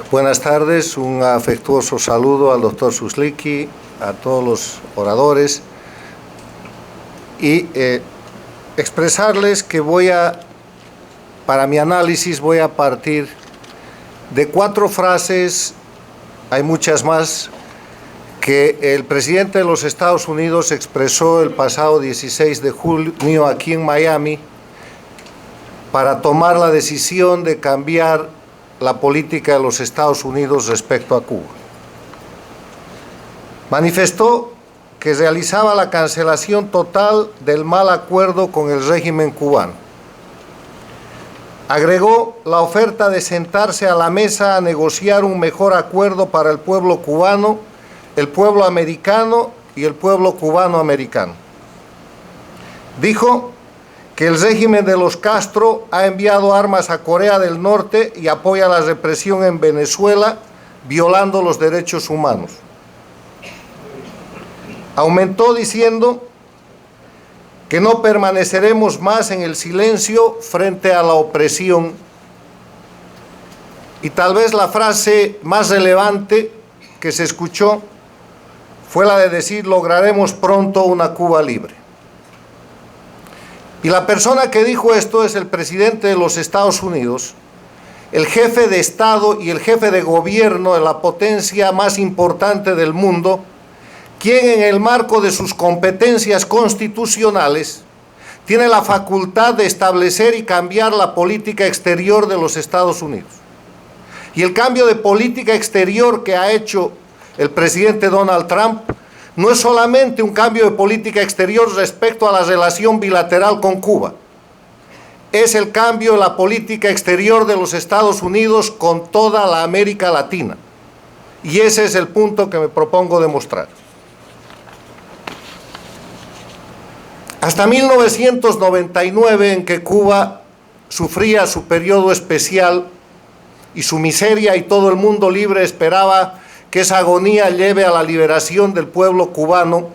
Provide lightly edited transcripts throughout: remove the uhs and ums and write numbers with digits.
Buenas tardes, un afectuoso saludo al doctor Suslicki, a todos los oradores y expresarles que para mi análisis voy a partir de 4 frases, hay muchas más, que el presidente de los Estados Unidos expresó el pasado 16 de junio aquí en Miami para tomar la decisión de cambiar la política de los Estados Unidos respecto a Cuba. Manifestó que realizaba la cancelación total del mal acuerdo con el régimen cubano. Agregó la oferta de sentarse a la mesa a negociar un mejor acuerdo para el pueblo cubano, el pueblo americano y el pueblo cubano-americano. Dijo que el régimen de los Castro ha enviado armas a Corea del Norte y apoya la represión en Venezuela, violando los derechos humanos. Aumentó diciendo que no permaneceremos más en el silencio frente a la opresión. Y tal vez la frase más relevante que se escuchó fue la de decir: lograremos pronto una Cuba libre. Y la persona que dijo esto es el presidente de los Estados Unidos, el jefe de Estado y el jefe de gobierno de la potencia más importante del mundo, quien en el marco de sus competencias constitucionales tiene la facultad de establecer y cambiar la política exterior de los Estados Unidos. Y el cambio de política exterior que ha hecho el presidente Donald Trump no es solamente un cambio de política exterior respecto a la relación bilateral con Cuba, es el cambio de la política exterior de los Estados Unidos con toda la América Latina. Y ese es el punto que me propongo demostrar. Hasta 1999, en que Cuba sufría su periodo especial y su miseria, y todo el mundo libre esperaba que esa agonía lleve a la liberación del pueblo cubano,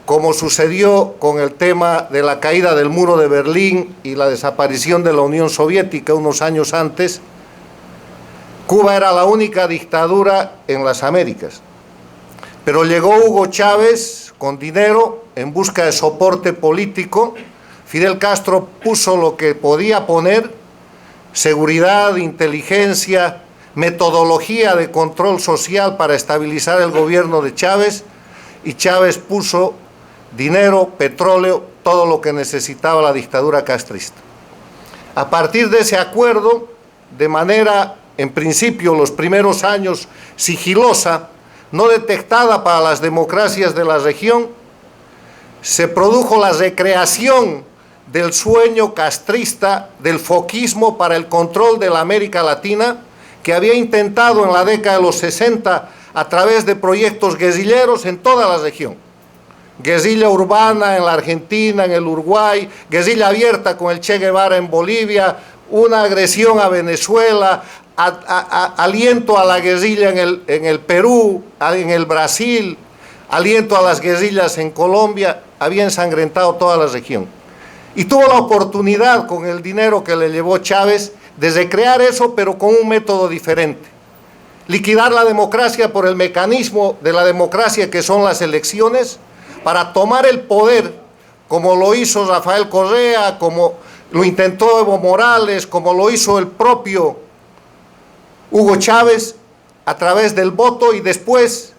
como sucedió con el tema de la caída del muro de Berlín y la desaparición de la Unión Soviética unos años antes. Cuba era la única dictadura en las Américas. Pero llegó Hugo Chávez con dinero en busca de soporte político. Fidel Castro puso lo que podía poner: seguridad, inteligencia, metodología de control social para estabilizar el gobierno de Chávez, y Chávez puso dinero, petróleo, todo lo que necesitaba la dictadura castrista. A partir de ese acuerdo, de manera, en principio, los primeros años sigilosa, no detectada para las democracias de la región, se produjo la recreación del sueño castrista, del foquismo para el control de la América Latina, que había intentado en la década de los 60 a través de proyectos guerrilleros en toda la región. Guerrilla urbana en la Argentina, en el Uruguay, guerrilla abierta con el Che Guevara en Bolivia, una agresión a Venezuela, aliento a la guerrilla en el Perú, en el Brasil, aliento a las guerrillas en Colombia. Había ensangrentado toda la región. Y tuvo la oportunidad, con el dinero que le llevó Chávez, de recrear eso, pero con un método diferente. Liquidar la democracia por el mecanismo de la democracia, que son las elecciones, para tomar el poder, como lo hizo Rafael Correa, como lo intentó Evo Morales, como lo hizo el propio Hugo Chávez, a través del voto, y después,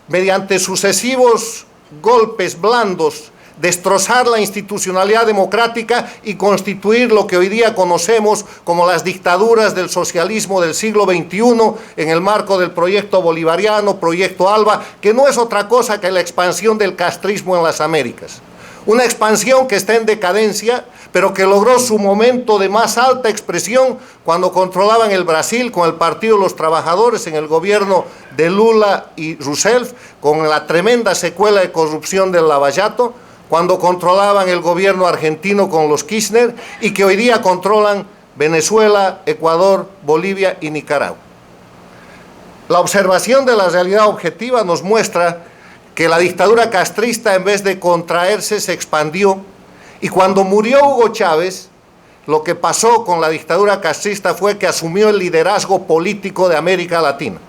mediante sucesivos golpes blandos, destrozar la institucionalidad democrática y constituir lo que hoy día conocemos como las dictaduras del socialismo del siglo XXI en el marco del proyecto bolivariano, proyecto ALBA, que no es otra cosa que la expansión del castrismo en las Américas. Una expansión que está en decadencia, pero que logró su momento de más alta expresión cuando controlaban el Brasil con el Partido de los Trabajadores en el gobierno de Lula y Rousseff, con la tremenda secuela de corrupción del Lava Jato, cuando controlaban el gobierno argentino con los Kirchner, y que hoy día controlan Venezuela, Ecuador, Bolivia y Nicaragua. La observación de la realidad objetiva nos muestra que la dictadura castrista, en vez de contraerse, se expandió, y cuando murió Hugo Chávez, lo que pasó con la dictadura castrista fue que asumió el liderazgo político de América Latina.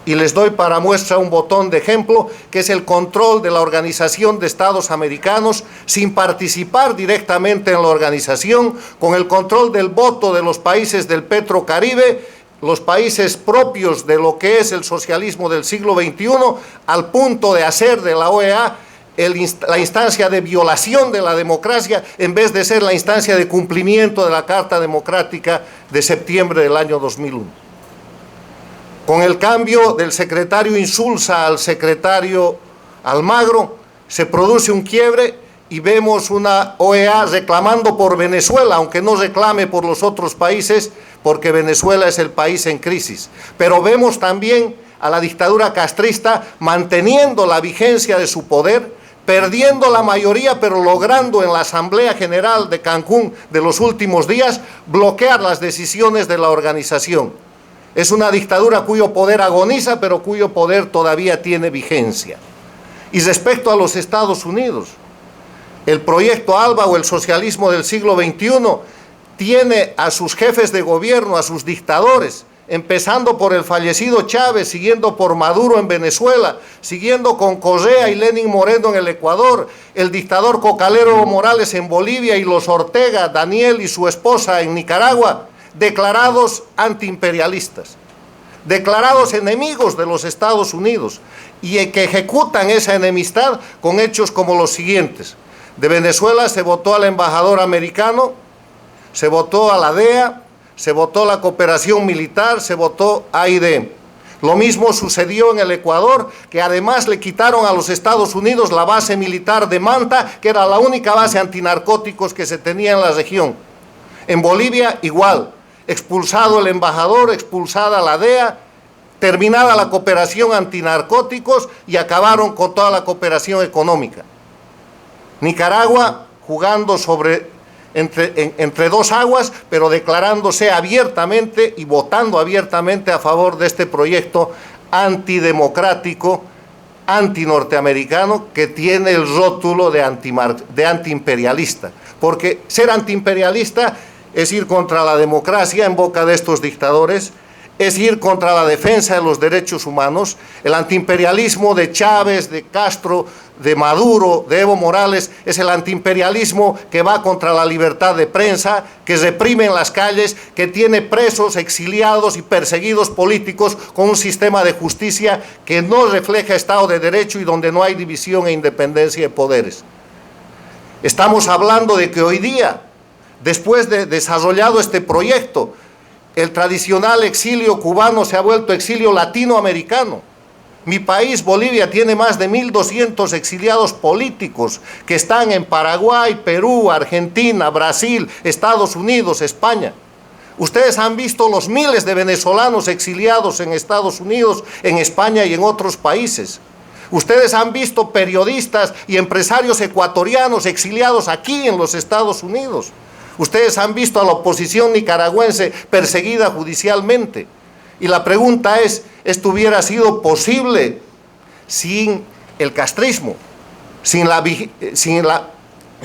Y les doy para muestra un botón de ejemplo, que es el control de la Organización de Estados Americanos, sin participar directamente en la organización, con el control del voto de los países del Petrocaribe, los países propios de lo que es el socialismo del siglo XXI, al punto de hacer de la OEA la instancia de violación de la democracia, en vez de ser la instancia de cumplimiento de la Carta Democrática de septiembre del año 2001. Con el cambio del secretario Insulza al secretario Almagro, se produce un quiebre y vemos una OEA reclamando por Venezuela, aunque no reclame por los otros países, porque Venezuela es el país en crisis. Pero vemos también a la dictadura castrista manteniendo la vigencia de su poder, perdiendo la mayoría, pero logrando en la Asamblea General de Cancún de los últimos días bloquear las decisiones de la organización. Es una dictadura cuyo poder agoniza, pero cuyo poder todavía tiene vigencia. Y respecto a los Estados Unidos, el proyecto ALBA o el socialismo del siglo XXI tiene a sus jefes de gobierno, a sus dictadores, empezando por el fallecido Chávez, siguiendo por Maduro en Venezuela, siguiendo con Correa y Lenín Moreno en el Ecuador, el dictador cocalero Evo Morales en Bolivia y los Ortega, Daniel y su esposa en Nicaragua, declarados antiimperialistas, declarados enemigos de los Estados Unidos y que ejecutan esa enemistad con hechos como los siguientes. De Venezuela se votó al embajador americano, se votó a la DEA, se votó la cooperación militar, se votó AID. Lo mismo sucedió en el Ecuador, que además le quitaron a los Estados Unidos la base militar de Manta, que era la única base antinarcóticos que se tenía en la región. En Bolivia igual. Expulsado el embajador, expulsada la DEA, terminada la cooperación antinarcóticos y acabaron con toda la cooperación económica. Nicaragua jugando entre dos aguas, pero declarándose abiertamente y votando abiertamente a favor de este proyecto antidemocrático, antinorteamericano, que tiene el rótulo de antiimperialista. Porque ser antiimperialista es ir contra la democracia en boca de estos dictadores, es ir contra la defensa de los derechos humanos. El antiimperialismo de Chávez, de Castro, de Maduro, de Evo Morales, es el antiimperialismo que va contra la libertad de prensa, que reprime en las calles, que tiene presos, exiliados y perseguidos políticos con un sistema de justicia que no refleja Estado de Derecho y donde no hay división e independencia de poderes. Estamos hablando de que hoy día, después de desarrollado este proyecto, el tradicional exilio cubano se ha vuelto exilio latinoamericano. Mi país, Bolivia, tiene más de 1.200 exiliados políticos que están en Paraguay, Perú, Argentina, Brasil, Estados Unidos, España. Ustedes han visto los miles de venezolanos exiliados en Estados Unidos, en España y en otros países. Ustedes han visto periodistas y empresarios ecuatorianos exiliados aquí en los Estados Unidos. Ustedes han visto a la oposición nicaragüense perseguida judicialmente. Y la pregunta es, ¿esto hubiera sido posible sin el castrismo? Sin la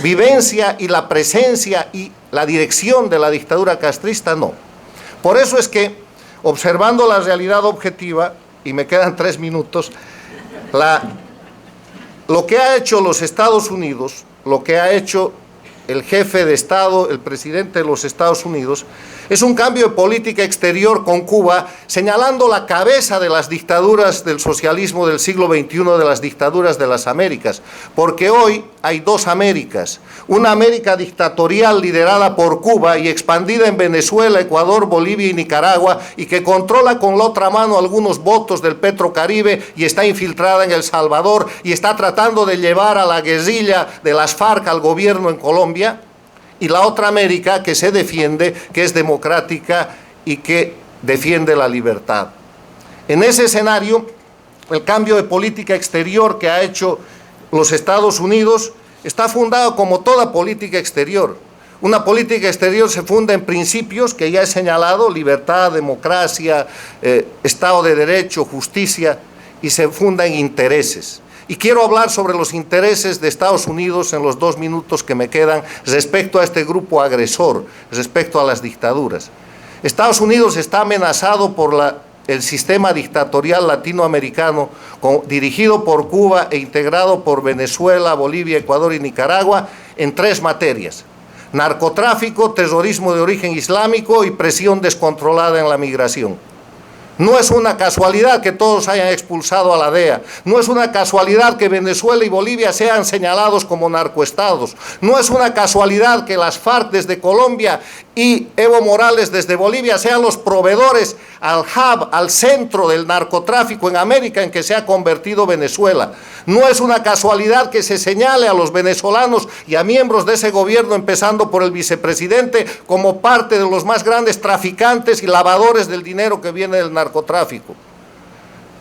vivencia y la presencia y la dirección de la dictadura castrista, no. Por eso es que, observando la realidad objetiva, y me quedan 3 minutos, lo que ha hecho los Estados Unidos, lo que ha hecho el jefe de Estado, el presidente de los Estados Unidos, es un cambio de política exterior con Cuba, señalando la cabeza de las dictaduras del socialismo del siglo XXI, de las dictaduras de las Américas, porque hoy hay 2 Américas, una América dictatorial liderada por Cuba y expandida en Venezuela, Ecuador, Bolivia y Nicaragua, y que controla con la otra mano algunos votos del Petrocaribe y está infiltrada en El Salvador y está tratando de llevar a la guerrilla de las FARC al gobierno en Colombia, y la otra América que se defiende, que es democrática y que defiende la libertad. En ese escenario, el cambio de política exterior que ha hecho los Estados Unidos está fundado como toda política exterior. Una política exterior se funda en principios que ya he señalado: libertad, democracia, Estado de Derecho, justicia, y se funda en intereses. Y quiero hablar sobre los intereses de Estados Unidos en los 2 minutos que me quedan respecto a este grupo agresor, respecto a las dictaduras. Estados Unidos está amenazado por el sistema dictatorial latinoamericano dirigido por Cuba e integrado por Venezuela, Bolivia, Ecuador y Nicaragua en 3 materias: narcotráfico, terrorismo de origen islámico y presión descontrolada en la migración. No es una casualidad que todos hayan expulsado a la DEA. No es una casualidad que Venezuela y Bolivia sean señalados como narcoestados. No es una casualidad que las FARC desde Colombia y Evo Morales desde Bolivia sean los proveedores al hub, al centro del narcotráfico en América en que se ha convertido Venezuela. No es una casualidad que se señale a los venezolanos y a miembros de ese gobierno, empezando por el vicepresidente, como parte de los más grandes traficantes y lavadores del dinero que viene del narcotráfico.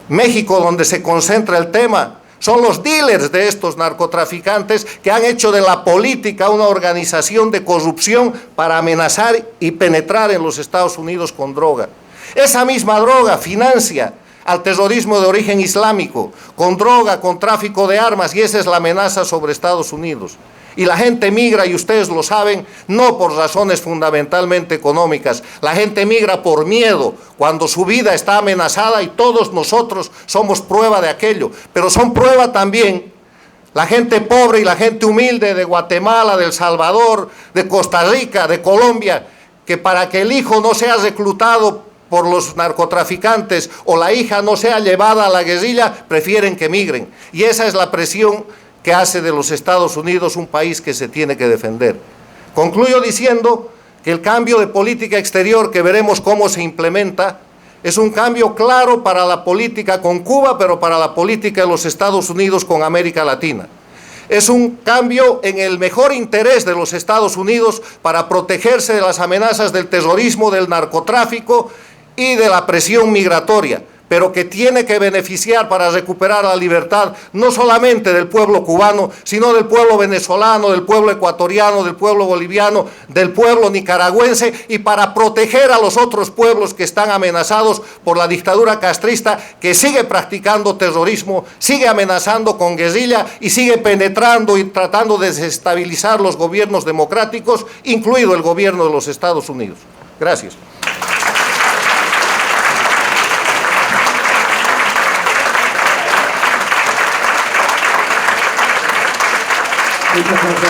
México, donde se concentra el tema, son los dealers de estos narcotraficantes que han hecho de la política una organización de corrupción para amenazar y penetrar en los Estados Unidos con droga. Esa misma droga financia al terrorismo de origen islámico, con droga, con tráfico de armas, y esa es la amenaza sobre Estados Unidos. Y la gente migra, y ustedes lo saben, no por razones fundamentalmente económicas. La gente migra por miedo, cuando su vida está amenazada, y todos nosotros somos prueba de aquello. Pero son prueba también la gente pobre y la gente humilde de Guatemala, de El Salvador, de Costa Rica, de Colombia, que para que el hijo no sea reclutado por los narcotraficantes o la hija no sea llevada a la guerrilla, prefieren que migren. Y esa es la presión que hace de los Estados Unidos un país que se tiene que defender. Concluyo diciendo que el cambio de política exterior, que veremos cómo se implementa, es un cambio claro para la política con Cuba, pero para la política de los Estados Unidos con América Latina. Es un cambio en el mejor interés de los Estados Unidos para protegerse de las amenazas del terrorismo, del narcotráfico y de la presión migratoria, pero que tiene que beneficiar para recuperar la libertad no solamente del pueblo cubano, sino del pueblo venezolano, del pueblo ecuatoriano, del pueblo boliviano, del pueblo nicaragüense, y para proteger a los otros pueblos que están amenazados por la dictadura castrista, que sigue practicando terrorismo, sigue amenazando con guerrilla y sigue penetrando y tratando de desestabilizar los gobiernos democráticos, incluido el gobierno de los Estados Unidos. Gracias.